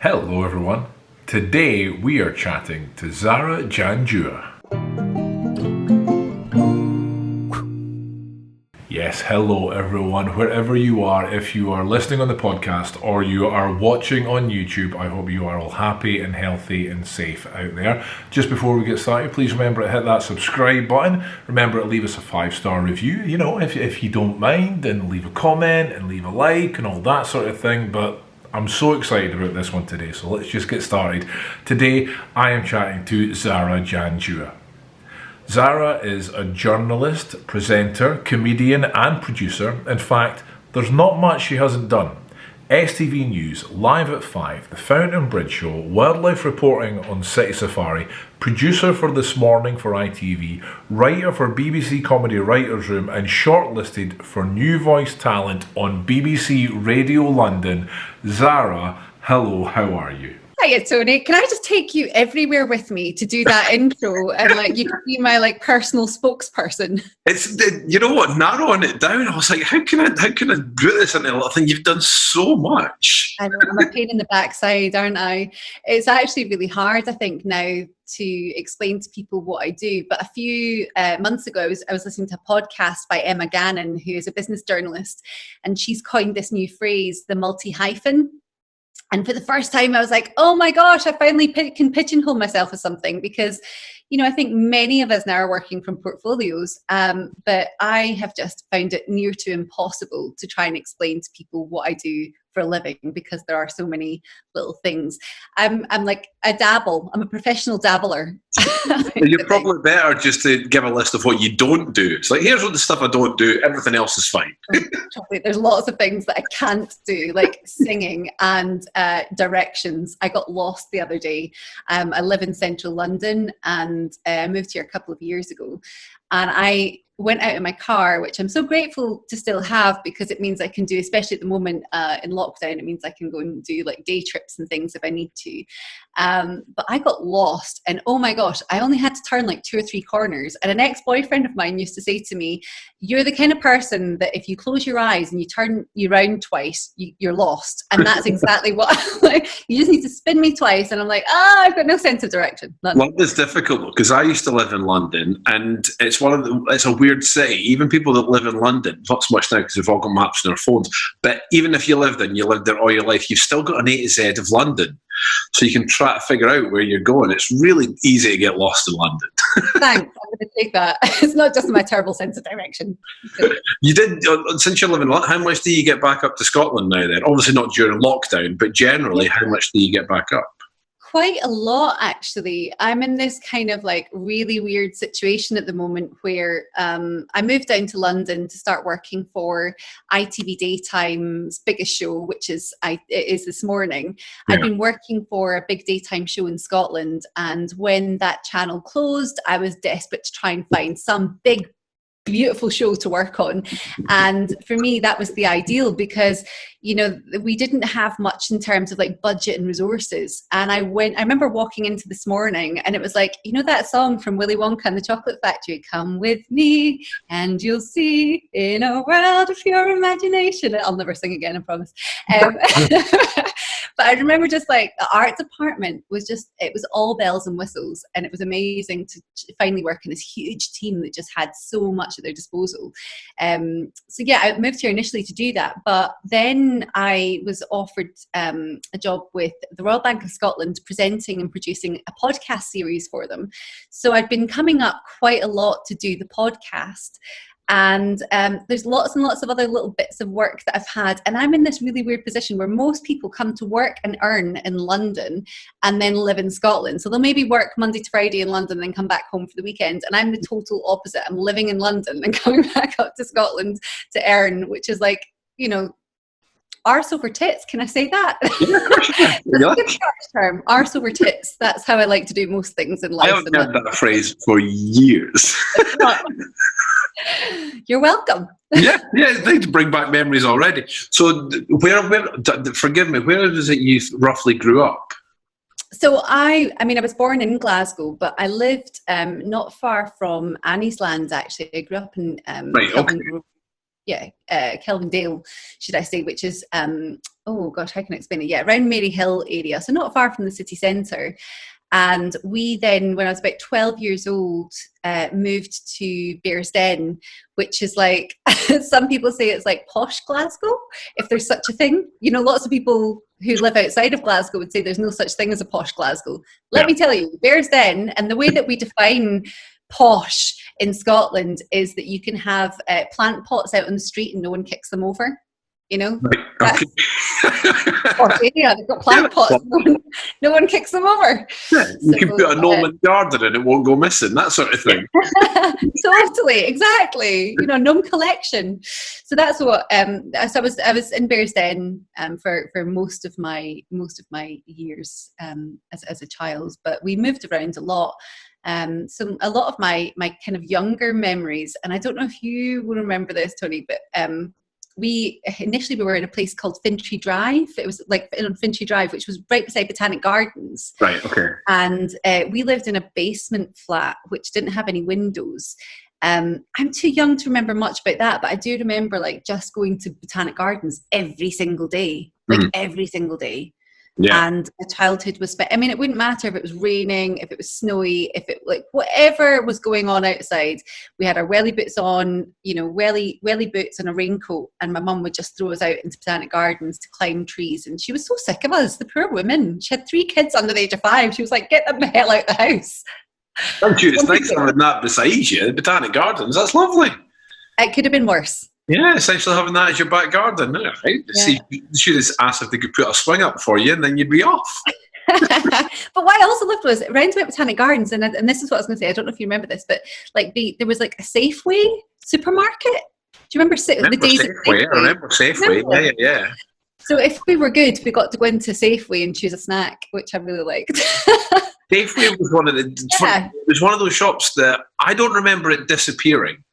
Hello everyone. Today we are chatting to Zara Janjua. Yes, hello everyone, wherever you are, if you are listening on the podcast or you are watching on YouTube, I hope you are all happy and healthy and safe out there. Just before we get started, please remember to hit that subscribe button. Remember to leave us a 5-star review, if you don't mind, and leave a comment and leave a like and all that sort of thing. But I'm so excited about this one today, so let's just get started. Today I am chatting to Zara Janjua. Zara is a journalist, presenter, comedian and producer. In fact, there's not much she hasn't done. STV News, Live at 5, The Fountain Bridge Show, wildlife reporting on City Safari, producer for This Morning for ITV, writer for BBC Comedy Writers' Room and shortlisted for New Voice Talent on BBC Radio London. Zara, hello, how are you? Hiya, Tony. Can I just take you everywhere with me to do that intro and you can be my personal spokesperson? It's you know what, narrowing it down. I was like, how can I put this into a little thing? You've done so much. I know, I'm a pain in the backside, aren't I? It's actually really hard, I think, now to explain to people what I do. But a few months ago, I was listening to a podcast by Emma Gannon, who is a business journalist, and she's coined this new phrase, the multi-hyphen. And for the first time, I was like, oh my gosh, I finally can pigeonhole myself as something because, I think many of us now are working from portfolios, but I have just found it near to impossible to try and explain to people what I do for a living because there are so many little things. I'm like a dabble. I'm a professional dabbler. You're probably better just to give a list of what you don't do. It's like, here's what the stuff I don't do. Everything else is fine. There's lots of things that I can't do, like singing and directions. I got lost the other day. I live in central London and I moved here a couple of years ago. And I went out in my car, which I'm so grateful to still have because it means I can do, especially at the moment in lockdown, it means I can go and do day trips and things if I need to. But I got lost and oh my gosh, I only had to turn 2 or 3 corners. And an ex-boyfriend of mine used to say to me, you're the kind of person that if you close your eyes and you turn you round twice, you're lost. And that's exactly what you just need to spin me twice. And I'm like, I've got no sense of direction. London's difficult because I used to live in London and it's a weird city. Even people that live in London, not so much now because we've all got maps on their phones, but even if you lived there all your life, you've still got an A to Z of London. So you can try to figure out where you're going. It's really easy to get lost in London. Thanks, I'm going to take that. It's not just my terrible sense of direction. You did, since you live in London, how much do you get back up to Scotland now then? Obviously not during lockdown, but generally, how much do you get back up? Quite a lot, actually. I'm in this kind of really weird situation at the moment where I moved down to London to start working for ITV Daytime's biggest show, which is This Morning. Yeah. I've been working for a big daytime show in Scotland, and when that channel closed, I was desperate to try and find some big beautiful show to work on. And for me, that was the ideal because, we didn't have much in terms of budget and resources. And I remember walking into This Morning and it was that song from Willy Wonka and the Chocolate Factory, come with me and you'll see in a world of pure imagination. I'll never sing again, I promise. But I remember just the art department was it was all bells and whistles, and it was amazing to finally work in this huge team that just had so much at their disposal. So yeah, I moved here initially to do that, but then I was offered a job with the Royal Bank of Scotland presenting and producing a podcast series for them. So I'd been coming up quite a lot to do the podcast. And there's lots and lots of other little bits of work that I've had. And I'm in this really weird position where most people come to work and earn in London and then live in Scotland. So they'll maybe work Monday to Friday in London and then come back home for the weekend. And I'm the total opposite. I'm living in London and coming back up to Scotland to earn, which is arse over tits. Can I say that? That's a good Scottish term, arse over tits. That's how I like to do most things in life. I haven't heard that phrase for years. You're welcome. yeah, they bring back memories already. So where, forgive me, where is it you roughly grew up? So I was born in Glasgow, but I lived not far from Annie's Land, actually. I grew up in right, okay. Kelvin Dale, should I say, which is oh gosh, how can I explain it? Yeah, around Mary Hill area, so not far from the city centre. And we then, when I was about 12 years old, moved to Bearsden, which is like, some people say it's like posh Glasgow, if there's such a thing. You know, lots of people who live outside of Glasgow would say there's no such thing as a posh Glasgow. Let me tell you, Bearsden, and the way that we define posh in Scotland is that you can have plant pots out on the street and no one kicks them over. You know, right. Okay. Yeah, they've got plant pots. No one kicks them over. Yeah, you can put a Norman garden in, it won't go missing, that sort of thing. Totally, exactly. You know, gnome collection. So that's what. So I was in Bearsden for most of my years as a child, but we moved around a lot. So a lot of my kind of younger memories, and I don't know if you will remember this, Tony, but we were in a place called Fintry Drive. It was like on Fintry Drive, which was right beside Botanic Gardens. Right, okay. And we lived in a basement flat, which didn't have any windows. I'm too young to remember much about that, but I do remember like just going to Botanic Gardens every single day, every single day. Yeah. And my childhood was spent. I mean, it wouldn't matter if it was raining, if it was snowy, if it like whatever was going on outside. We had our welly boots on, you know, welly boots and a raincoat, and my mum would just throw us out into Botanic Gardens to climb trees. And she was so sick of us, the poor woman. She had 3 kids under the age of 5. She was like, "Get them the hell out the house." Don't you? It's nice having that beside you, Botanic Gardens. That's lovely. It could have been worse. Yeah, essentially having that as your back garden, right? Yeah. See, you should have asked if they could put a swing up for you, and then you'd be off. But what I also loved was around about Botanic Gardens, and this is what I was going to say. I don't know if you remember this, but like there was like a Safeway supermarket. Do you remember the days of Safeway? I remember Safeway. Yeah. So if we were good, we got to go into Safeway and choose a snack, which I really liked. Safeway was one of those shops that I don't remember it disappearing.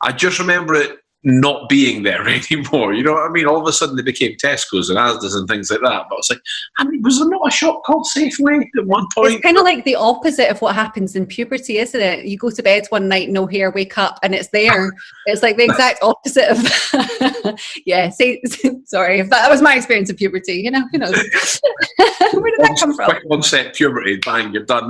I just remember it not being there anymore. You know what I mean? All of a sudden they became Tesco's and Asda's and things like that. But it's like, I mean, was there not a shop called Safeway at one point? It's kind of like the opposite of what happens in puberty, isn't it? You go to bed one night, no hair, wake up, and it's there. It's like the exact opposite of sorry, if that was my experience of puberty, you know, who knows? Where did that come from? Quick onset puberty, bang, you're done.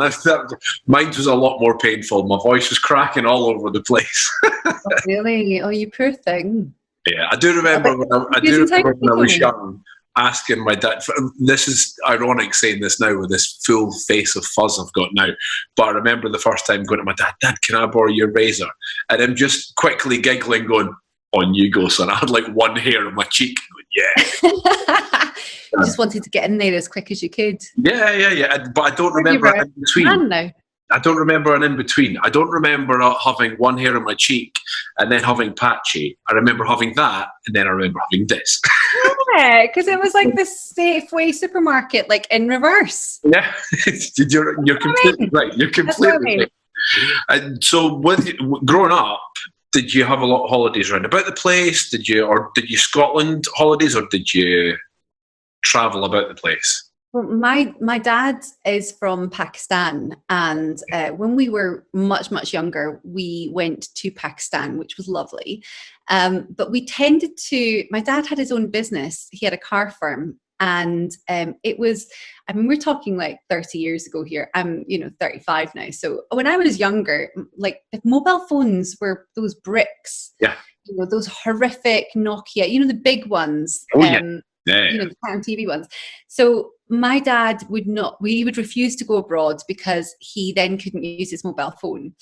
Mine was a lot more painful. My voice was cracking all over the place. Oh, really? Oh, you poor thing. Yeah, I do remember when I was young asking my dad, this is ironic saying this now with this full face of fuzz I've got now, but I remember the first time going to my dad, can I borrow your razor? And him just quickly giggling going, on you go, son. I had like one hair on my cheek. Yeah. You just wanted to get in there as quick as you could. Yeah. But I don't remember in between. I don't remember an in between. I don't remember having one hair on my cheek and then having patchy. I remember having that, and then I remember having this. Yeah, because it was like this Safeway supermarket, like in reverse. Yeah, you're completely right. You're completely right. And so, growing up, did you have a lot of holidays around about the place? Did you Scotland holidays, or did you travel about the place? Well, my dad is from Pakistan, and when we were much younger, we went to Pakistan, which was lovely. But we tended to. My dad had his own business. He had a car firm, and it was. I mean, we're talking like 30 years ago here. I'm 35 now. So when I was younger, like the mobile phones were those bricks. Yeah. Those horrific Nokia. The big ones. Oh yeah. The Crown TV ones. So my dad we would refuse to go abroad because he then couldn't use his mobile phone.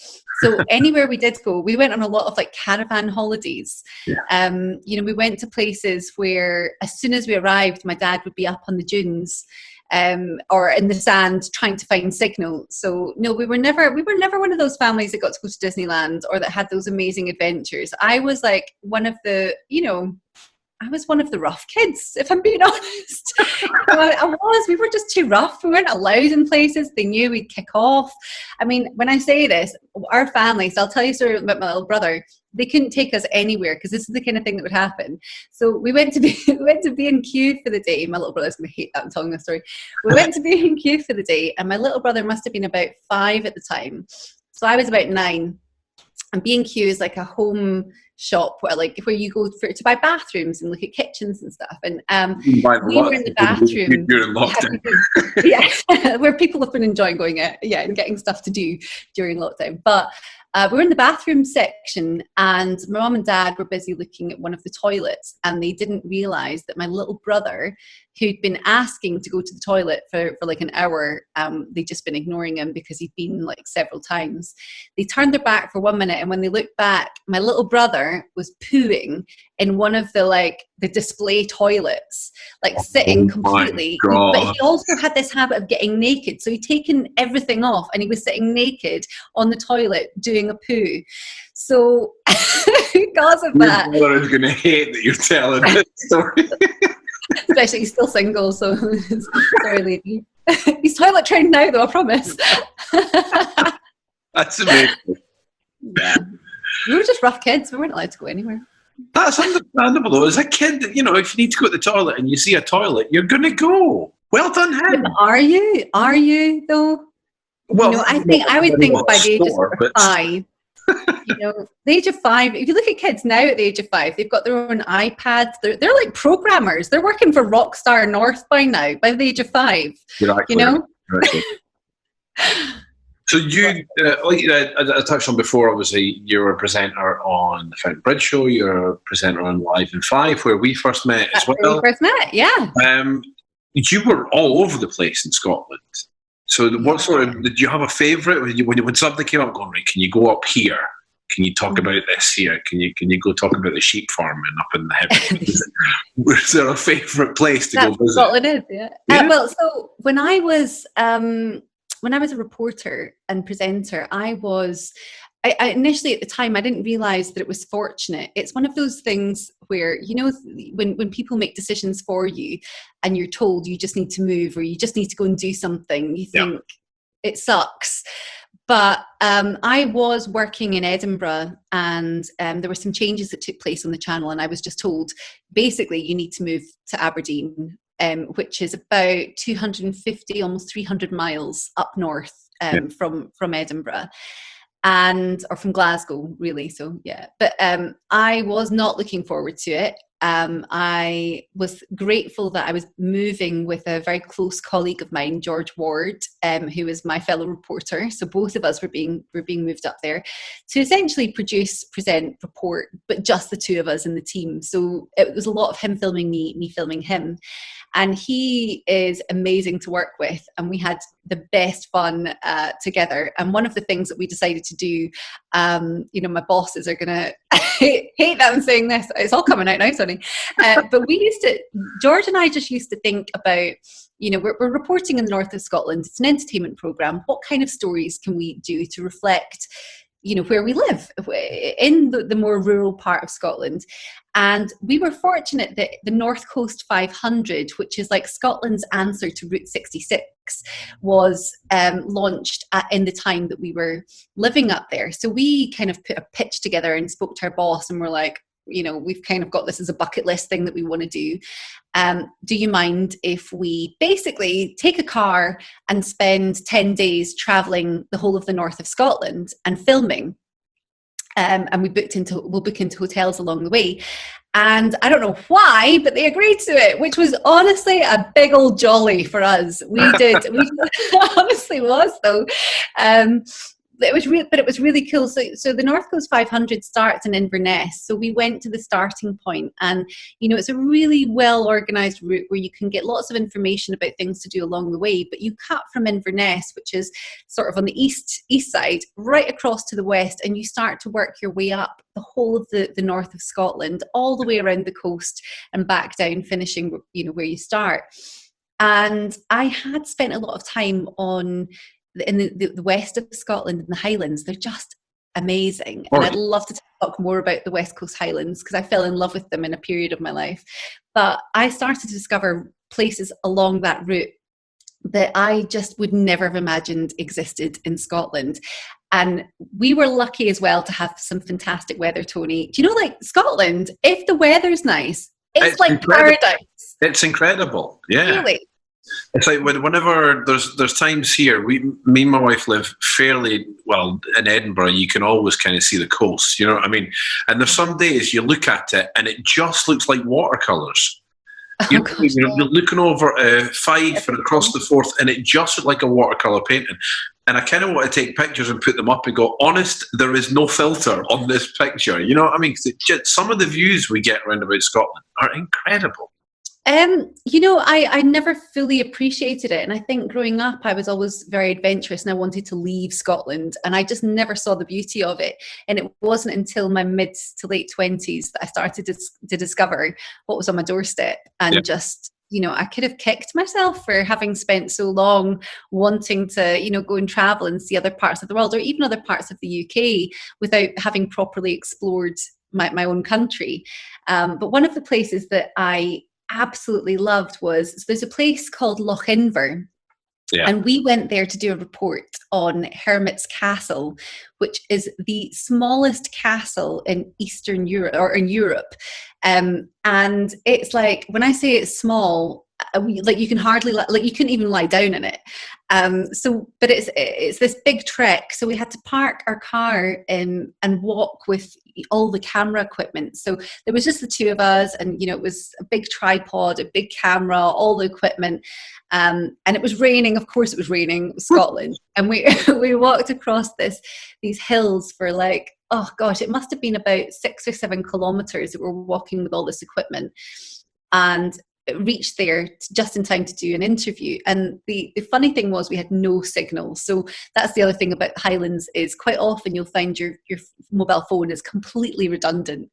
So anywhere we did go, we went on a lot of like caravan holidays. Yeah. We went to places where as soon as we arrived, my dad would be up on the dunes or in the sand trying to find signal. So no, we were never one of those families that got to go to Disneyland or that had those amazing adventures. I was like one of the, I was one of the rough kids, if I'm being honest. We were just too rough. We weren't allowed in places. They knew we'd kick off. I mean, when I say this, our family, so I'll tell you a story about my little brother. They couldn't take us anywhere because this is the kind of thing that would happen. So we went to B&Q for the day. My little brother's going to hate that I'm telling this story. We went to B&Q for the day, and my little brother must have been about 5 at the time. So I was about 9. And B&Q is like a home shop where you go to buy bathrooms and look at kitchens and stuff. And You buy we were in the bathroom during lockdown. yeah, where people have been enjoying going out, and getting stuff to do during lockdown. But we were in the bathroom section, and my mum and dad were busy looking at one of the toilets, and they didn't realise that my little brother, who'd been asking to go to the toilet for like an hour, they'd just been ignoring him because he'd been like several times. They turned their back for 1 minute, and when they looked back, my little brother was pooing in one of the display toilets, sitting completely. But he also had this habit of getting naked, so he'd taken everything off and he was sitting naked on the toilet doing a poo. So because of that, your brother is going to hate that you're telling this story. Especially he's still single, so sorry, lady. He's toilet trained now, though, I promise. That's amazing. Yeah, we were just rough kids. We weren't allowed to go anywhere. That's understandable, though. As a kid, if you need to go to the toilet and you see a toilet, you're going to go. Well done, him. Are you? Are you, though? Well, I would think by the age of 5. The age of 5, if you look at kids now at the age of 5, they've got their own iPads. They're like programmers. They're working for Rockstar North by now, by the age of 5. Exactly. So you, I touched on before, obviously, you're a presenter on the Fountain Bridge Show. You're a presenter on Live in 5, where we first met as well. Where we first met, yeah. You were all over the place in Scotland. So what sort of, did you have a favourite? When something came up, going, right, can you go up here? Can you talk about this here? Can you go talk about the sheep farming up in the Hebrides? Was there a favourite place to go visit? Scotland is, yeah. Well, so when I was a reporter and presenter, I initially at the time, I didn't realise that it was fortunate. It's one of those things where, when people make decisions for you and you're told you just need to move or you just need to go and do something, you think it sucks. But I was working in Edinburgh, and there were some changes that took place on the channel, and I was just told, basically, you need to move to Aberdeen, which is about 250, almost 300 miles up north from Edinburgh. Or from Glasgow, really. So yeah, but I was not looking forward to it. I was grateful that I was moving with a very close colleague of mine, George Ward, who is my fellow reporter. So both of us were being moved up there to essentially produce, present, report, but just the two of us in the team. So it was a lot of him filming me filming him. And he is amazing to work with, and we had the best fun together. And one of the things that we decided to do, my bosses are going to hate that I'm saying this. It's all coming out now, Sonny. But George and I just used to think about, we're reporting in the north of Scotland. It's an entertainment programme. What kind of stories can we do to reflect where we live in the more rural part of Scotland? And we were fortunate that the North Coast 500, which is like Scotland's answer to Route 66, was launched in the time that we were living up there. So we kind of put a pitch together and spoke to our boss, and we're like, we've kind of got this as a bucket list thing that we want to do. Do you mind if we basically take a car and spend 10 days traveling the whole of the north of Scotland and filming? And we'll book into hotels along the way. And I don't know why, but they agreed to it, which was honestly a big old jolly for us. We did. It honestly was, though. It was really cool. So the North Coast 500 starts in Inverness. So we went to the starting point, and it's a really well organised route where you can get lots of information about things to do along the way. But you cut from Inverness, which is sort of on the east side, right across to the west, and you start to work your way up the whole of the north of Scotland, all the way around the coast and back down, finishing where you start. And I had spent a lot of time in the west of Scotland, in the Highlands. They're just amazing. And I'd love to talk more about the West Coast Highlands, because I fell in love with them in a period of my life. But I started to discover places along that route that I just would never have imagined existed in Scotland. And we were lucky as well to have some fantastic weather, Tony. Do you know, like Scotland, if the weather's nice, it's like incredible. paradise. It's incredible. Yeah. Really. It's like whenever there's times here, me and my wife live fairly well in Edinburgh. You can always kind of see the coast, you know what I mean? And there's some days you look at it and it just looks like watercolours. Oh, gosh, You're looking over Fife and across the Forth, and it just looked like a watercolour painting. And I kind of want to take pictures and put them up and go, honest, there is no filter on this picture. You know what I mean? 'Cause some of the views we get around about Scotland are incredible. I never fully appreciated it. And I think growing up, I was always very adventurous and I wanted to leave Scotland. And I just never saw the beauty of it. And it wasn't until my mid to late 20s that I started to discover what was on my doorstep. And just, I could have kicked myself for having spent so long wanting to, go and travel and see other parts of the world or even other parts of the UK without having properly explored my own country. But one of the places that I absolutely loved was, there's a place called Lochinver, and we went there to do a report on Hermit's Castle, which is the smallest castle in Eastern Europe or in Europe. And it's like, when I say it's small, you can hardly, you couldn't even lie down in it. But it's this big trek. So we had to park our car and walk with all the camera equipment. So there was just the two of us, and it was a big tripod, a big camera, all the equipment. And it was raining. Of course, it was raining. It was Scotland, and we walked across these hills for oh gosh, it must have been about 6 or 7 kilometers that we're walking with all this equipment, and reached there just in time to do an interview. And the funny thing was, we had no signal. So that's the other thing about Highlands, is quite often you'll find your mobile phone is completely redundant.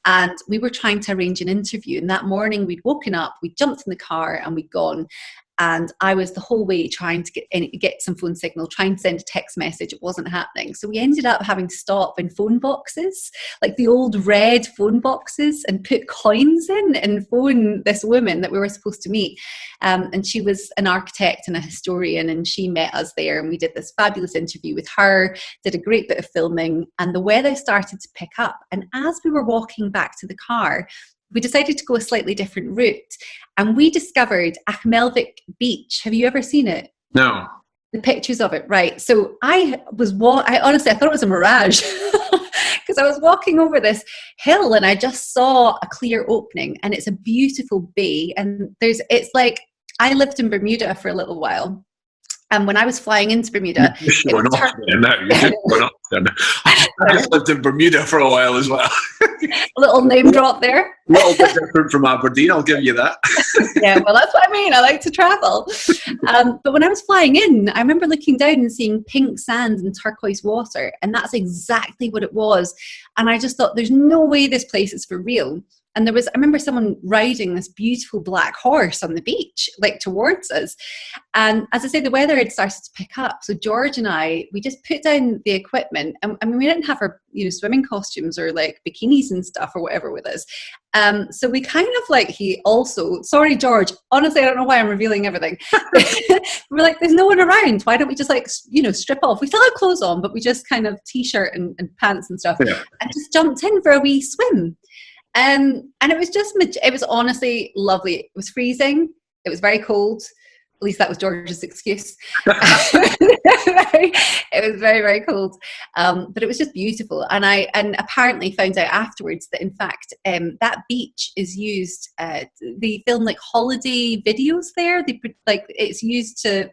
And we were trying to arrange an interview, and that morning we'd woken up, we jumped in the car and we'd gone. And I was the whole way trying to get some phone signal, trying to send a text message. It wasn't happening. So we ended up having to stop in phone boxes, like the old red phone boxes, and put coins in and phone this woman that we were supposed to meet. And she was an architect and a historian, and she met us there. And we did this fabulous interview with her, did a great bit of filming, and the weather started to pick up. And as we were walking back to the car, we decided to go a slightly different route, and we discovered Achmelvik Beach. Have you ever seen it? No. The pictures of it, right? So I honestly thought it was a mirage because I was walking over this hill and I just saw a clear opening, and it's a beautiful bay. And it's like, I lived in Bermuda for a little while. And when I was flying into Bermuda, I just lived in Bermuda for a while as well. A little name drop there. A little bit different from Aberdeen, I'll give you that. Yeah, well, that's what I mean. I like to travel. But when I was flying in, I remember looking down and seeing pink sand and turquoise water. And that's exactly what it was. And I just thought, there's no way this place is for real. And I remember someone riding this beautiful black horse on the beach, towards us. And as I say, the weather had started to pick up. So George and we just put down the equipment. And I mean, we didn't have our, swimming costumes or bikinis and stuff or whatever with us. So we kind of sorry, George, honestly, I don't know why I'm revealing everything. We're like, there's no one around. Why don't we just strip off? We still had clothes on, but we just kind of t-shirt and pants and stuff, and just jumped in for a wee swim. And it was honestly lovely. It was freezing. It was very cold. At least that was George's excuse. It was very, very cold. But it was just beautiful. And I apparently found out afterwards that, in fact, that beach is used, they film holiday videos there. It's used to,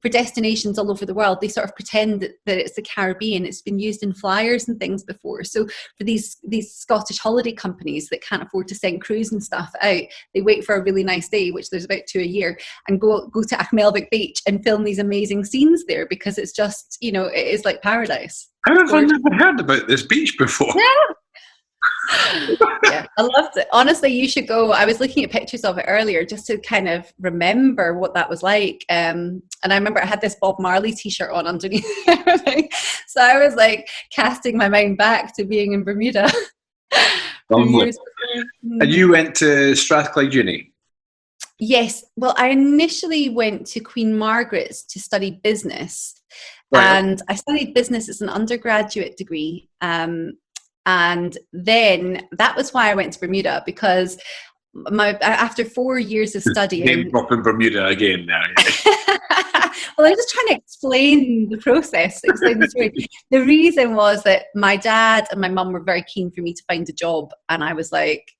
for destinations all over the world. They sort of pretend that it's the Caribbean. It's been used in flyers and things before. So for these Scottish holiday companies that can't afford to send crews and stuff out, they wait for a really nice day, which there's about 2 a year, and go to Achmelvik Beach and film these amazing scenes there, because it's just, it is like paradise. How have I never heard about this beach before? Yeah. Yeah, I loved it. Honestly, you should go. I was looking at pictures of it earlier just to kind of remember what that was like. And I remember I had this Bob Marley t-shirt on underneath everything. So I was casting my mind back to being in Bermuda. Lovely. And you went to Strathclyde Uni? Yes. Well, I initially went to Queen Margaret's to study business. Right. And I studied business as an undergraduate degree. And then that was why I went to Bermuda, because after 4 years of studying. Name drop in Bermuda again now. Well, I'm just trying to explain the process, explain the story. The reason was that my dad and my mum were very keen for me to find a job, and I was like,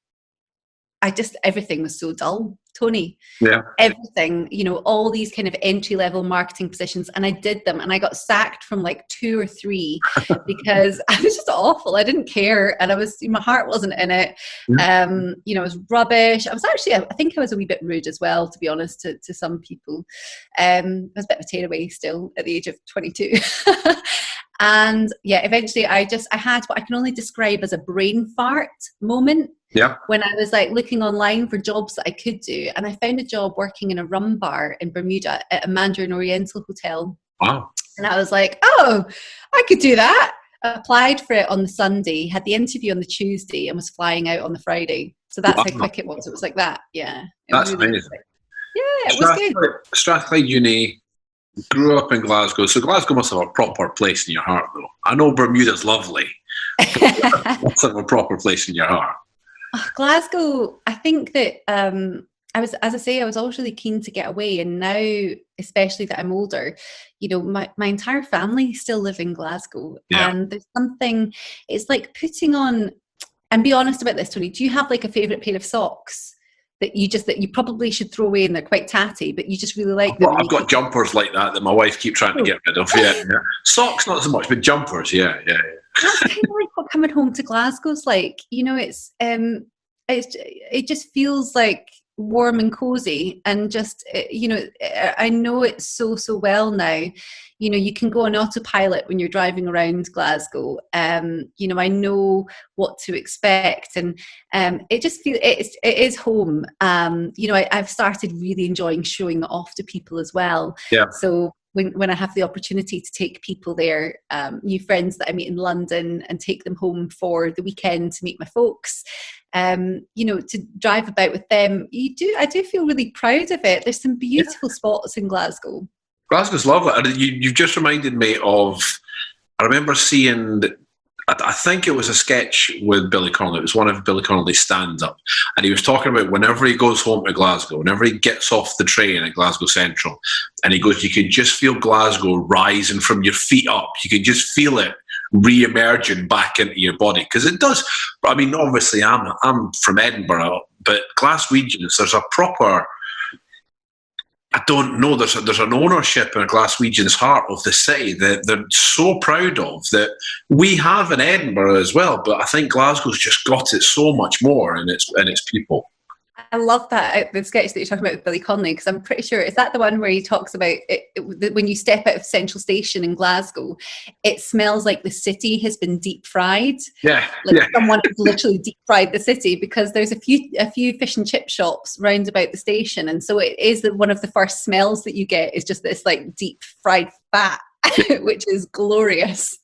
everything was so dull, Tony. Yeah. Everything, all these kind of entry-level marketing positions, and I did them, and I got sacked from like 2 or 3 because I was just awful. I didn't care, and my heart wasn't in it. It was rubbish. I was actually, I think I was a wee bit rude as well, to be honest, to some people. I was a bit of a tearaway still at the age of 22. And yeah, eventually I had what I can only describe as a brain fart moment. Yeah. When I was like looking online for jobs that I could do, and I found a job working in a rum bar in Bermuda at a Mandarin Oriental hotel. Wow. And I was like, oh, I could do that. I applied for it on the Sunday, had the interview on the Tuesday, and was flying out on the Friday. So that's how quick it was. It was like that. Yeah. That's really amazing. Yeah, it was good. Strathclyde Uni, grew up in Glasgow. So Glasgow must have a proper place in your heart, though. I know Bermuda's lovely. Must have a proper place in your heart. Oh, Glasgow, I think that I was always really keen to get away, and now, especially that I'm older, my entire family still live in Glasgow. Yeah. And there's something, it's like putting on, and be honest about this, Tony, do you have like a favourite pair of socks that you probably should throw away and they're quite tatty, but you just really like them? I've got jumpers like that my wife keeps trying to get rid of. Yeah. Socks, not so much, but jumpers, yeah. That's kind of like what coming home to Glasgow's like. It just feels like warm and cozy, and just I know it so well now. You can go on autopilot when you're driving around Glasgow. I know what to expect, and it just feels it is home. I've started really enjoying showing it off to people as well. Yeah. So when I have the opportunity to take people there, new friends that I meet in London, and take them home for the weekend to meet my folks, to drive about with them, I do feel really proud of it. There's some beautiful spots in Glasgow. Glasgow's lovely. You've just reminded me of, I remember seeing, I think it was a sketch with Billy Connolly. It was one of Billy Connolly's stand-up. And he was talking about whenever he goes home to Glasgow, whenever he gets off the train at Glasgow Central, and he goes, you can just feel Glasgow rising from your feet up. You can just feel it re-emerging back into your body. Because it does. I mean, obviously, I'm from Edinburgh, but Glaswegians, there's a proper... I don't know, there's an ownership in a Glaswegian's heart of the city that they're so proud of, that we have in Edinburgh as well, but I think Glasgow's just got it so much more in its people. I love that, the sketch that you're talking about with Billy Connolly, because I'm pretty sure, is that the one where he talks about when you step out of Central Station in Glasgow, it smells like the city has been deep fried. Yeah. Someone has literally deep fried the city, because there's a few fish and chip shops round about the station, and so it is one of the first smells that you get is just this like deep fried fat, which is glorious.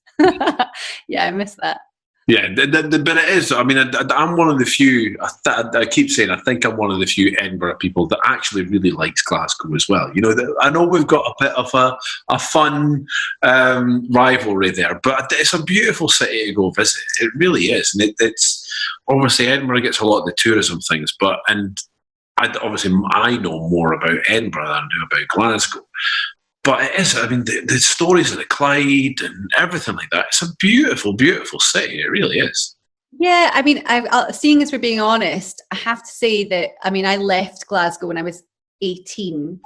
Yeah, I miss that. Yeah, but it is. I mean, I'm one of the few, I keep saying, I think I'm one of the few Edinburgh people that actually really likes Glasgow as well. I know we've got a bit of a fun rivalry there, but it's a beautiful city to go visit. It really is. And it's obviously Edinburgh gets a lot of the tourism things, obviously I know more about Edinburgh than I do about Glasgow. But it is, I mean, the stories of the Clyde and everything like that, it's a beautiful, beautiful city. It really is. Yeah, I mean, seeing as we're being honest, I have to say that, I mean, I left Glasgow when I was 18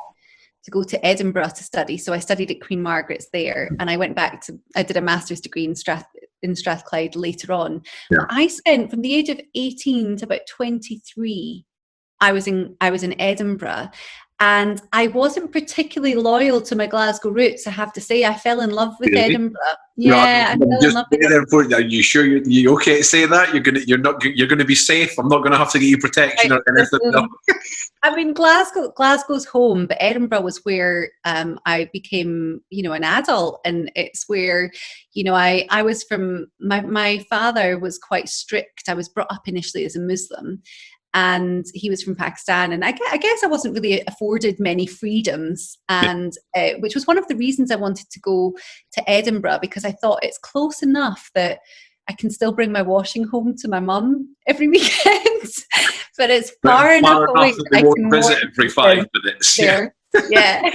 to go to Edinburgh to study. So I studied at Queen Margaret's there, and I went back I did a master's degree in Strathclyde later on. Yeah. I spent, from the age of 18 to about 23, I was in Edinburgh. And I wasn't particularly loyal to my Glasgow roots, I have to say. I fell in love with Edinburgh. Yeah, I fell in love with it. Are you sure you're okay to say that? You're going to be safe? I'm not going to have to get you protection or anything. No. I mean, Glasgow's home, but Edinburgh was where I became, an adult, and it's where, I was from. My father was quite strict. I was brought up initially as a Muslim, and he was from Pakistan, and I guess I wasn't really afforded many freedoms, and which was one of the reasons I wanted to go to Edinburgh, because I thought it's close enough that I can still bring my washing home to my mum every weekend. but it's far enough away that they won't visit every 5 minutes. There. Yeah.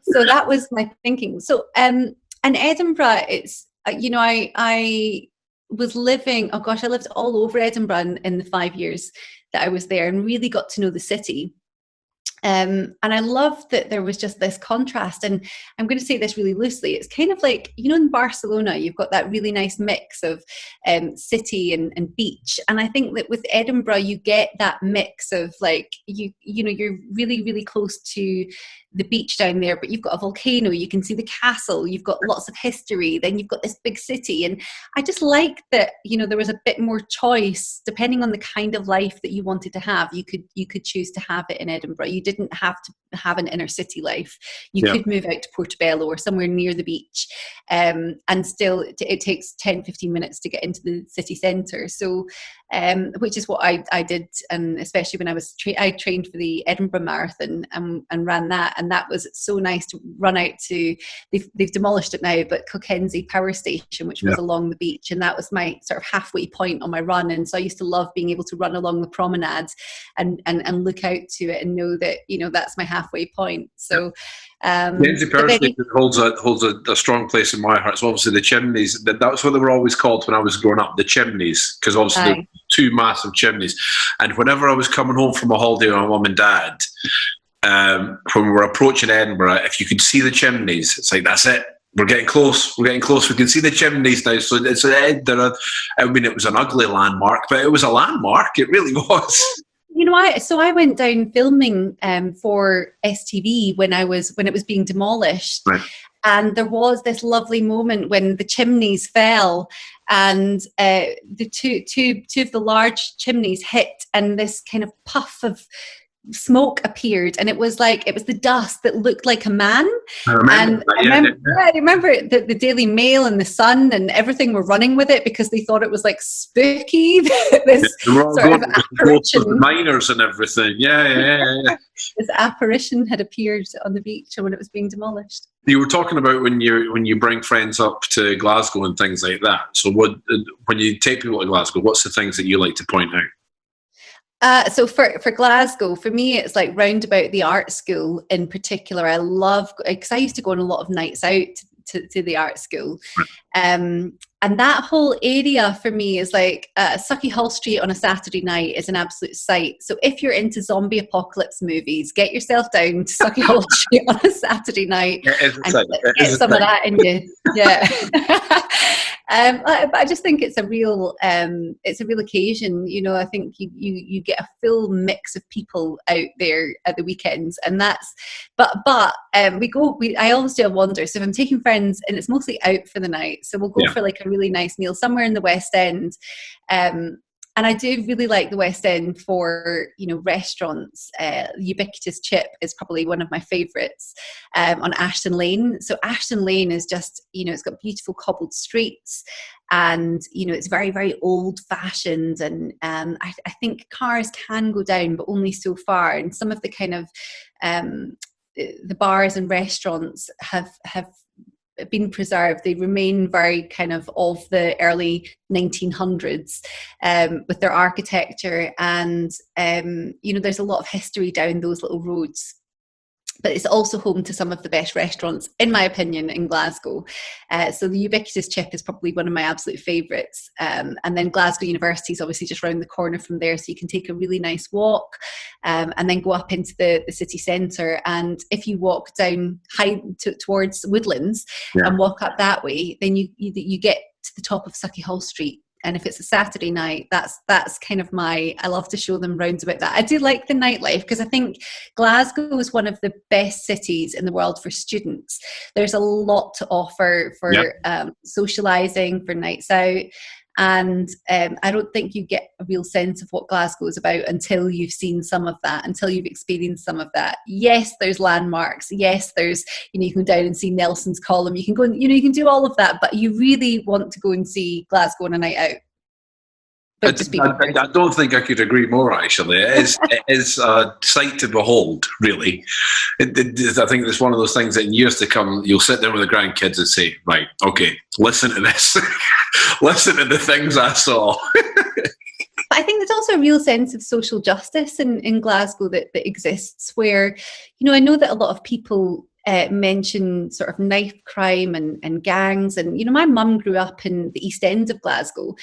So that was my thinking. So and Edinburgh, it's I was living, oh gosh, I lived all over Edinburgh in the 5 years that I was there, and really got to know the city. And I loved that there was just this contrast. And I'm going to say this really loosely. It's kind of like, in Barcelona, you've got that really nice mix of city and beach. And I think that with Edinburgh, you get that mix of like, you're really, really close to the beach down there, but you've got a volcano, you can see the castle, you've got lots of history, then you've got this big city. And I just like that, there was a bit more choice depending on the kind of life that you wanted to have. You could choose to have it in Edinburgh. You didn't have to have an inner city life. You could move out to Portobello or somewhere near the beach, and still it takes 10-15 minutes to get into the city centre. So which is what I did, and especially when I trained for the Edinburgh Marathon and ran that, and that was so nice to run out to, they've demolished it now, but Kilkenzie Power Station, which was along the beach, and that was my sort of halfway point on my run. And so I used to love being able to run along the promenade and look out to it and know that that's my halfway point. So Kilkenzie Power Station holds a strong place in my heart. So obviously the chimneys, that's what they were always called when I was growing up, the chimneys, because obviously the 2 massive chimneys. And whenever I was coming home from a holiday with my mum and dad, when we were approaching Edinburgh, if you could see the chimneys, it's like, that's it. We're getting close. We can see the chimneys now. So it's I mean, it was an ugly landmark, but it was a landmark. It really was. I went down filming for STV when it was being demolished. Right. And there was this lovely moment when the chimneys fell, and the two of the large chimneys hit, and this kind of puff of smoke appeared, and it was the dust that looked like a man. I remember the Daily Mail and the Sun and everything were running with it because they thought it was like spooky. This sort of apparition, with miners and everything. Yeah. This apparition had appeared on the beach when it was being demolished. You were talking about when you bring friends up to Glasgow and things like that. So when you take people to Glasgow, what's the things that you like to point out? So for Glasgow, for me, it's like round about the art school in particular. I love, because I used to go on a lot of nights out to the art school. And that whole area for me is like Sucky Hall Street on a Saturday night is an absolute sight. So if you're into zombie apocalypse movies, get yourself down to Sucky Hall Street on a Saturday night and get some of that in you. Yeah. But I just think it's a real occasion. I think you get a full mix of people out there at the weekends, and that's. But I always do a wander. So if I'm taking friends, and it's mostly out for the night, so we'll go for like a really nice meal somewhere in the West End. And I do really like the West End for, restaurants. Ubiquitous Chip is probably one of my favourites on Ashton Lane. So Ashton Lane is just, it's got beautiful cobbled streets, and, it's very, very old fashioned. And I think cars can go down, but only so far. And some of the kind of the bars and restaurants have been preserved. They remain very kind of the early 1900s with their architecture, and there's a lot of history down those little roads. But it's also home to some of the best restaurants, in my opinion, in Glasgow. So the Ubiquitous Chip is probably one of my absolute favourites. And then Glasgow University is obviously just round the corner from there, so you can take a really nice walk and then go up into the city centre. And if you walk down towards Woodlands and walk up that way, then you get to the top of Sucky Hall Street. And if it's a Saturday night, that's kind of I love to show them round about that. I do like the nightlife, because I think Glasgow is one of the best cities in the world for students. There's a lot to offer for socialising, for nights out. And I don't think you get a real sense of what Glasgow is about until you've seen some of that, until you've experienced some of that. Yes, there's landmarks. Yes, there's, you can go down and see Nelson's Column. You can go and, you can do all of that, but you really want to go and see Glasgow on a night out. I don't think I could agree more, actually. It is a sight to behold, really. I think it's one of those things that in years to come, you'll sit there with the grandkids and say, right, okay, listen to this. Listen to the things I saw. But I think there's also a real sense of social justice in Glasgow that exists where, I know that a lot of people mention sort of knife crime and gangs. And, my mum grew up in the East End of Glasgow,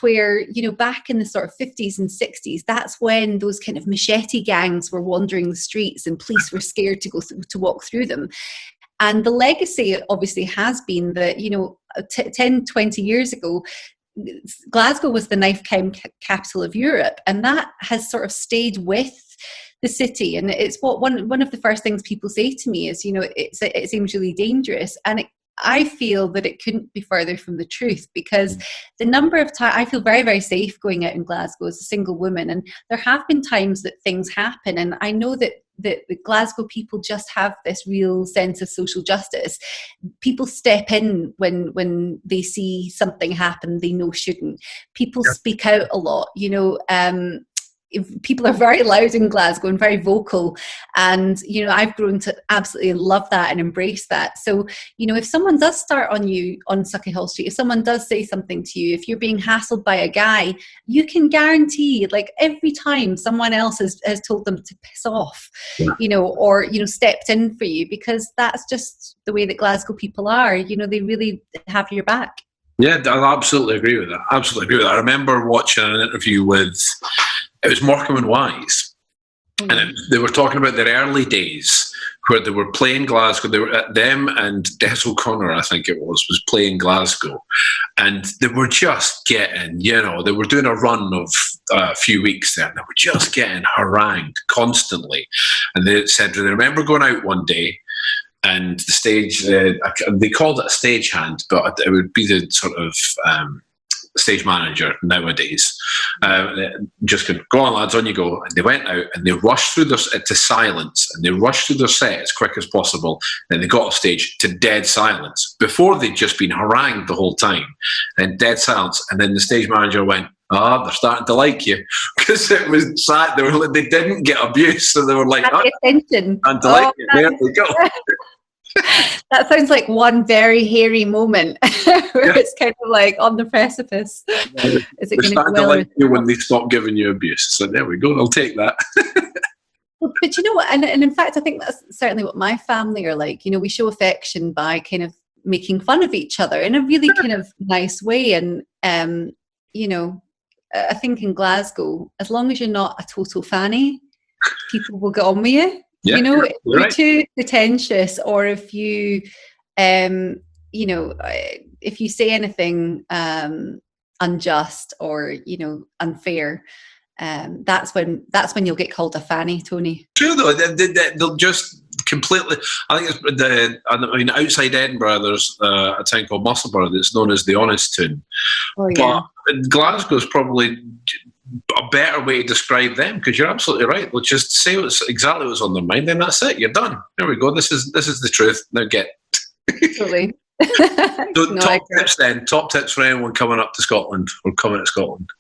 where, back in the sort of 50s and 60s, that's when those kind of machete gangs were wandering the streets and police were scared to walk through them. And the legacy obviously has been that, 10, 20 years ago, Glasgow was the knife crime capital of Europe, and that has sort of stayed with the city. And it's what one of the first things people say to me is, it seems really dangerous. And I feel that it couldn't be further from the truth, because the number of times I feel very, very safe going out in Glasgow as a single woman. And there have been times that things happen, and I know that the Glasgow people just have this real sense of social justice. People step in when they see something happen they know shouldn't. People speak out a lot, if people are very loud in Glasgow and very vocal, and I've grown to absolutely love that and embrace that. So if someone does start on you on Suckyhall Street, if someone does say something to you, if you're being hassled by a guy, you can guarantee, like, every time someone else has told them to piss off, or stepped in for you, because that's just the way that Glasgow people are. They really have your back. Yeah, I absolutely agree with that. I remember watching an interview with, it was Morecambe and Wise, and they were talking about their early days where they were playing Glasgow. They were at them and Des O'Connor, I think it was playing Glasgow, and they were just getting, they were doing a run of a few weeks there, and they were just getting harangued constantly. And they said they remember going out one day, and the stage, they called it a stagehand, but it would be the sort of stage manager nowadays. Just go on, lads, on you go. And they went out and they rushed through to silence, and they rushed through their set as quick as possible. And they got off stage to dead silence. Before, they'd just been harangued the whole time, and dead silence. And then the stage manager went, they're starting to like you, because it was sad. They didn't get abuse, so they were like, attention. And to like you. There we go. That sounds like one very hairy moment where it's kind of like on the precipice. Is it going to go well like you when they stop giving you abuse? So there we go. I'll take that. But you know what? And in fact, I think that's certainly what my family are like. We show affection by kind of making fun of each other in a really kind of nice way. And I think in Glasgow, as long as you're not a total fanny, people will get on with you. Yeah, if you're too pretentious, or if you, if you say anything unjust or unfair, that's when you'll get called a fanny, Tony. True though, they'll just completely. I think it's outside Edinburgh, there's a town called Musselburgh that's known as the Honest Town. Oh yeah. But Glasgow's probably a better way to describe them, because you're absolutely right. They'll just say exactly what's on their mind, then that's it. You're done. There we go. This is the truth. Now get. Totally. So top tips for anyone coming up to Scotland or coming to Scotland.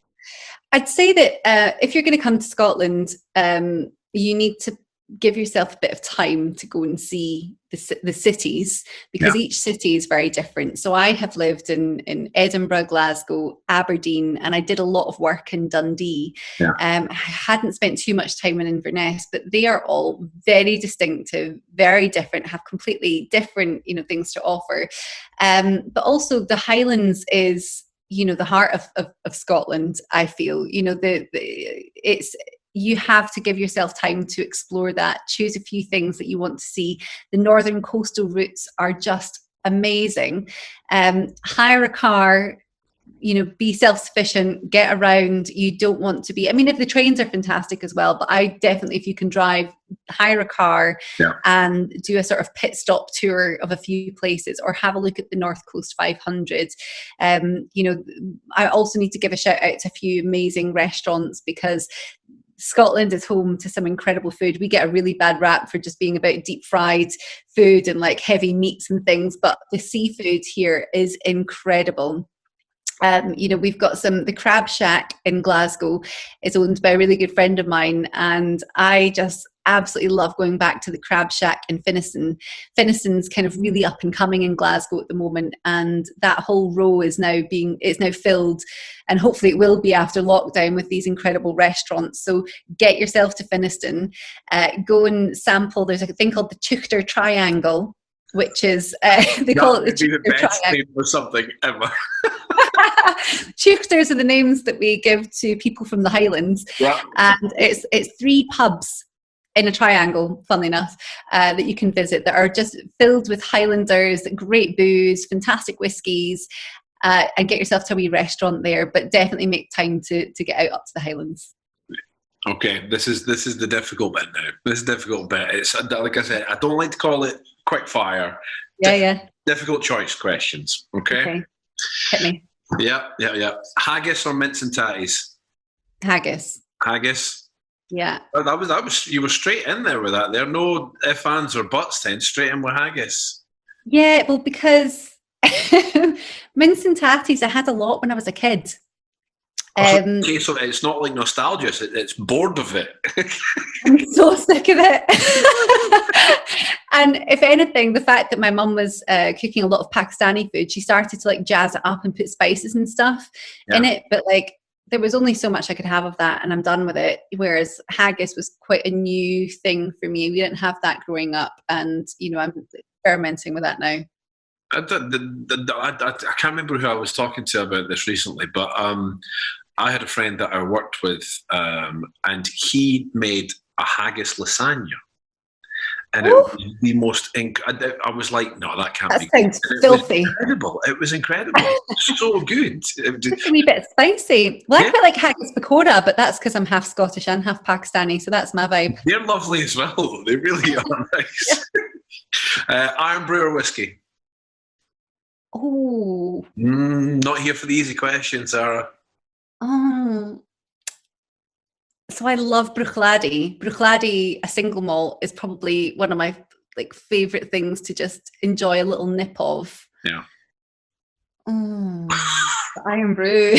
I'd say that if you're going to come to Scotland, you need to give yourself a bit of time to go and see the cities, because each city is very different. So I have lived in Edinburgh, Glasgow, Aberdeen, and I did a lot of work in Dundee. I hadn't spent too much time in Inverness, but they are all very distinctive, very different, have completely different things to offer. But also the Highlands is the heart of Scotland. I feel you have to give yourself time to explore that. Choose a few things that you want to see. The northern coastal routes are just amazing. Hire a car, be self-sufficient, get around. You don't want to be, if the trains are fantastic as well, but I definitely, if you can drive, hire a car and do a sort of pit stop tour of a few places, or have a look at the North Coast 500. I also need to give a shout out to a few amazing restaurants, because Scotland is home to some incredible food. We get a really bad rap for just being about deep fried food and like heavy meats and things, but the seafood here is incredible. We've got the Crab Shack in Glasgow is owned by a really good friend of mine, and I absolutely love going back to the Crab Shack in Finnieston. Finnieston's kind of really up and coming in Glasgow at the moment, and that whole row is now filled, and hopefully it will be after lockdown with these incredible restaurants. So get yourself to Finnieston, go and sample. There's a thing called the Teuchter Triangle, which is they call it the best name for something ever. Teuchters are the names that we give to people from the Highlands, and it's 3 pubs in a triangle, funnily enough, that you can visit that are just filled with Highlanders, great booze, fantastic whiskies, and get yourself to a wee restaurant there. But definitely make time to get out up to the Highlands. Okay, this is the difficult bit now. This is the difficult bit. It's like I said, I don't like to call it quick fire. Difficult choice questions. Okay. Hit me. Yeah. Haggis or mince and tatties? Haggis. Yeah. Oh, that was you were straight in there with that. There are no ifs, ands, or buts then. Straight in with haggis. Yeah, well, because mince and tatties, I had a lot when I was a kid. Okay, so it's not like nostalgia, it's bored of it. I'm so sick of it. And if anything, the fact that my mum was cooking a lot of Pakistani food, she started to like jazz it up and put spices and stuff in it. But like, there was only so much I could have of that, and I'm done with it. Whereas haggis was quite a new thing for me. We didn't have that growing up, and I'm experimenting with that now. I can't remember who I was talking to about this recently, but I had a friend that I worked with, and he made a haggis lasagna. And it was the most. I was like, no, that can't be. That sounds filthy. It was incredible. So good. It's a wee bit spicy. Well, I quite like haggis pakora, but that's because I'm half Scottish and half Pakistani, so that's my vibe. They're lovely as well. They really are nice. Iron brew or whiskey? Oh. Not here for the easy questions, Zara. So I love Bruichladdich. Bruichladdich, a single malt, is probably one of my favorite things to just enjoy a little nip of. Yeah. Iron brew.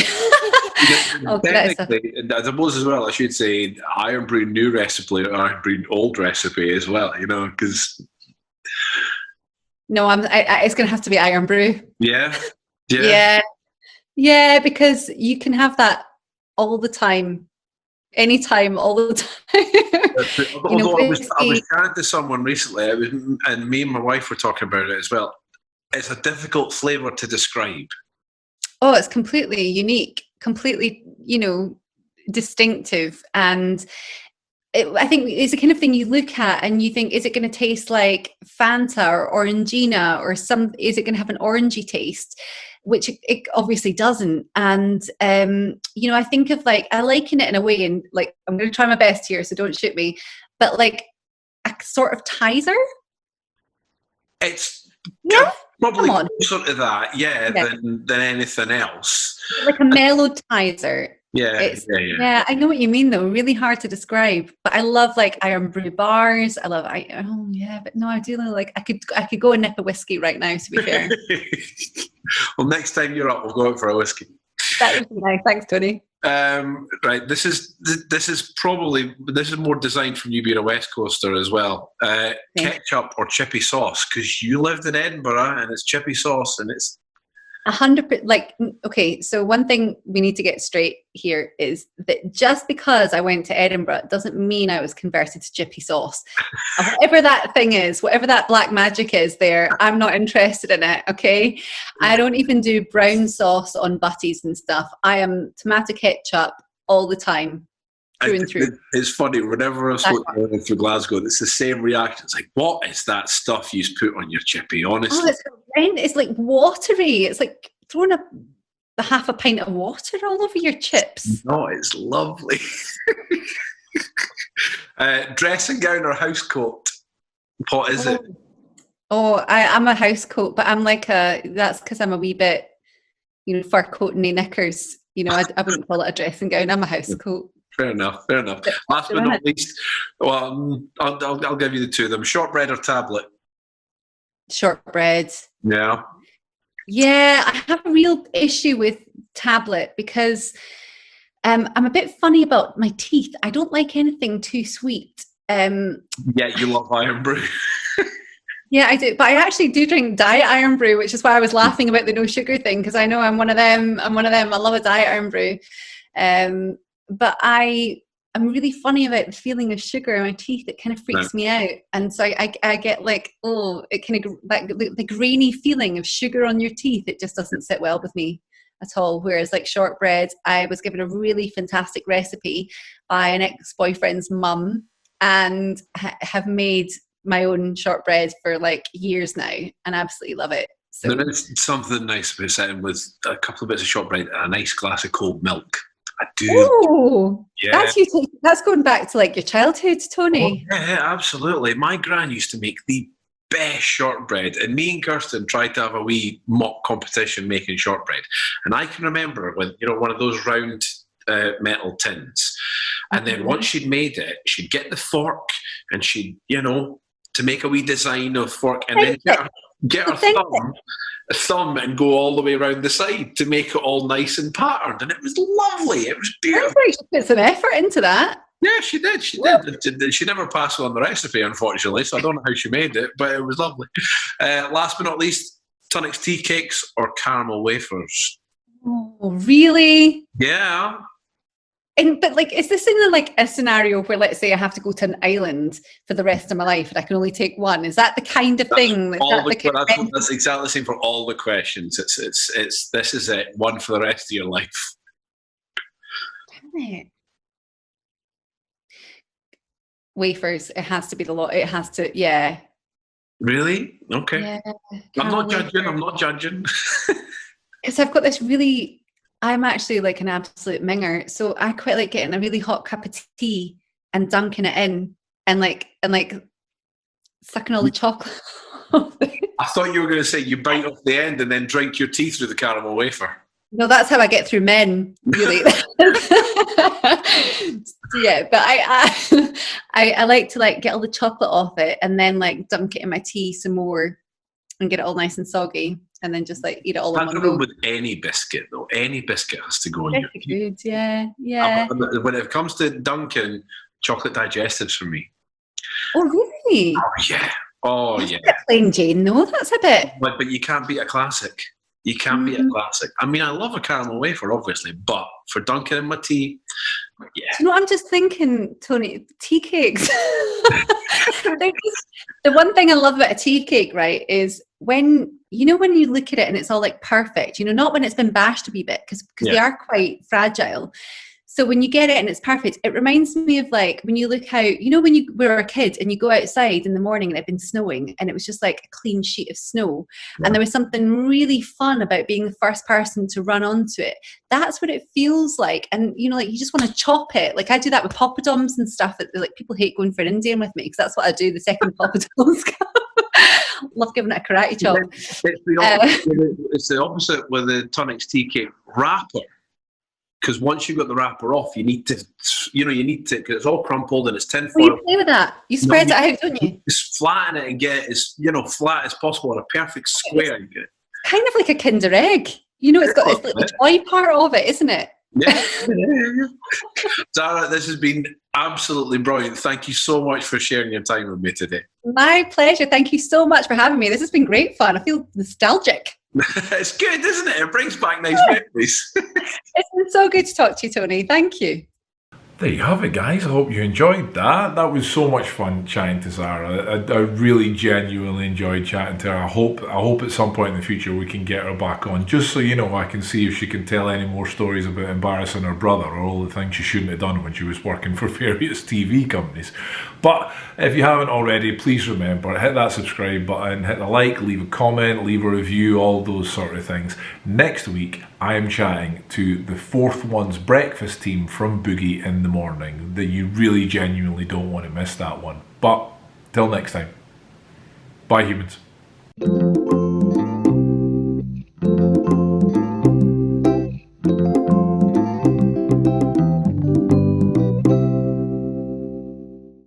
Technically, I suppose as well, I should say Iron brew new recipe or Iron brew old recipe as well. Because. No, it's going to have to be Iron brew. Yeah. Yeah, because you can have that all the time. Anytime, all the time. Although I was chatting to someone recently, and me and my wife were talking about it as well. It's a difficult flavour to describe. Oh, it's completely unique, completely, distinctive. And I think it's the kind of thing you look at and you think, is it going to taste like Fanta or Orangina or is it going to have an orangey taste? Which it obviously doesn't. And, I think of I liken it in a way, and I'm going to try my best here, so don't shoot me, but like a sort of Tizer. It's probably sort of that, than anything else. Like a mellowed Tizer. Yeah, I know what you mean though. Really hard to describe, but I love Iron brew bars. I love but no, I do like I could go and nip a whiskey right now, to be fair. Well, next time you're up, we'll go out for a whiskey. That would be nice. Thanks, Tony. Right, this is more designed from you being a West Coaster as well. Ketchup or chippy sauce, because you lived in Edinburgh and it's chippy sauce and it's 100%. Okay, so one thing we need to get straight here is that just because I went to Edinburgh doesn't mean I was converted to chippy sauce. Whatever that thing is, whatever that black magic is there, I'm not interested in it, okay? I don't even do brown sauce on butties and stuff. I am tomato ketchup all the time. Through and through. It's funny, whenever I've spoken through Glasgow, it's the same reaction. It's like, what is that stuff you put on your chippy, honestly? It's like watery. It's like throwing a half a pint of water all over your chips. No, it's lovely. Dressing gown or house coat? What is it? Oh, I'm a house coat, but I'm that's because I'm a wee bit, fur coat and knickers. I wouldn't call it a dressing gown. I'm a house coat. Fair enough. Last but not least, well, I'll give you the two of them. Shortbread or tablet? Shortbread. Yeah. Yeah, I have a real issue with tablet because I'm a bit funny about my teeth. I don't like anything too sweet. Yeah, you love Iron Brew. Yeah, I do. But I actually do drink Diet Iron Brew, which is why I was laughing about the no sugar thing, because I know I'm one of them. I'm one of them. I love a Diet Iron Brew. But I'm really funny about the feeling of sugar in my teeth. It kind of freaks me out. And so I get like, it kind of like the grainy feeling of sugar on your teeth. It just doesn't sit well with me at all. Whereas like shortbread, I was given a really fantastic recipe by an ex-boyfriend's mum, and have made my own shortbread for like years now and absolutely love it. So there is something nice about sitting with a couple of bits of shortbread and a nice glass of cold milk. I do. Oh, yeah. That's going back to like your childhood, Tony. Oh, yeah, absolutely. My gran used to make the best shortbread, and me and Kirsten tried to have a wee mock competition making shortbread. And I can remember when, one of those round metal tins, and then once she'd made it, she'd get the fork and she'd, to make a wee design of fork, and then get her thumb and go all the way around the side to make it all nice and patterned. And it was lovely. It was beautiful. She put some effort into that. Yeah, she did. She did. She never passed on the recipe, unfortunately, so I don't know how she made it, but it was lovely. Last but not least, Tunnock's tea cakes or caramel wafers? Oh, really? Yeah. But like, is this in a scenario where, let's say, I have to go to an island for the rest of my life and I can only take one? Is that the kind of thing? That's exactly the same for all the questions. This is it. One for the rest of your life. Damn it. Wafers. It has to be it has to. Yeah. Really? Okay. Yeah. I'm not judging. Because I've got this really. I'm actually like an absolute minger, so I quite like getting a really hot cup of tea and dunking it in and sucking all the chocolate off it. I thought you were going to say you bite off the end and then drink your tea through the caramel wafer. No, that's how I get through men, really. Yeah, but I like to like get all the chocolate off it and then like dunk it in my tea some more and get it all nice and soggy. And then just like eat it all in one go. With any biscuit though, any biscuit has to go in your tea. Good, yeah. When it comes to Dunkin', chocolate digestives for me. Oh really? Oh yeah. Plain Jane, no, that's a bit. But you can't beat a classic. You can't beat a classic. I mean, I love a caramel wafer, obviously, but for Dunkin' in my tea, yeah. Do you know what I'm just thinking, Tony? Tea cakes. The one thing I love about a tea cake, right, is when you look at it and it's all like perfect, not when it's been bashed a wee bit, because they are quite fragile. So when you get it and it's perfect, it reminds me of like when you look out, when you were a kid and you go outside in the morning and it had been snowing and it was just like a clean sheet of snow. Yeah. And there was something really fun about being the first person to run onto it. That's what it feels like. And, like you just want to chop it. Like I do that with poppadoms and stuff. Like people hate going for an Indian with me because that's what I do the second poppadoms come. Love giving it a karate chop. It's the opposite with the Tunnock's tea cake wrapper. Because once you've got the wrapper off, you need to, because it's all crumpled and it's tin foil. You play with that. You spread it out, don't you? Just flatten it and get it as, flat as possible in a perfect square. It's kind of like a Kinder Egg. It's got this little toy part of it, isn't it? Yeah. Zara, this has been absolutely brilliant. Thank you so much for sharing your time with me today. My pleasure. Thank you so much for having me. This has been great fun. I feel nostalgic. It's good, isn't it? It brings back nice memories. It's been so good to talk to you, Tony. Thank you. There you have it, guys. I hope you enjoyed that. That was so much fun chatting to Zara. I really genuinely enjoyed chatting to her. I hope at some point in the future we can get her back on, just so I can see if she can tell any more stories about embarrassing her brother or all the things she shouldn't have done when she was working for various TV companies. But if you haven't already, please remember, hit that subscribe button, hit the like, leave a comment, leave a review, all those sort of things. Next week, I am chatting to the Fourth One's breakfast team from Boogie in the Morning. That you really genuinely don't want to miss that one. But till next time, bye humans.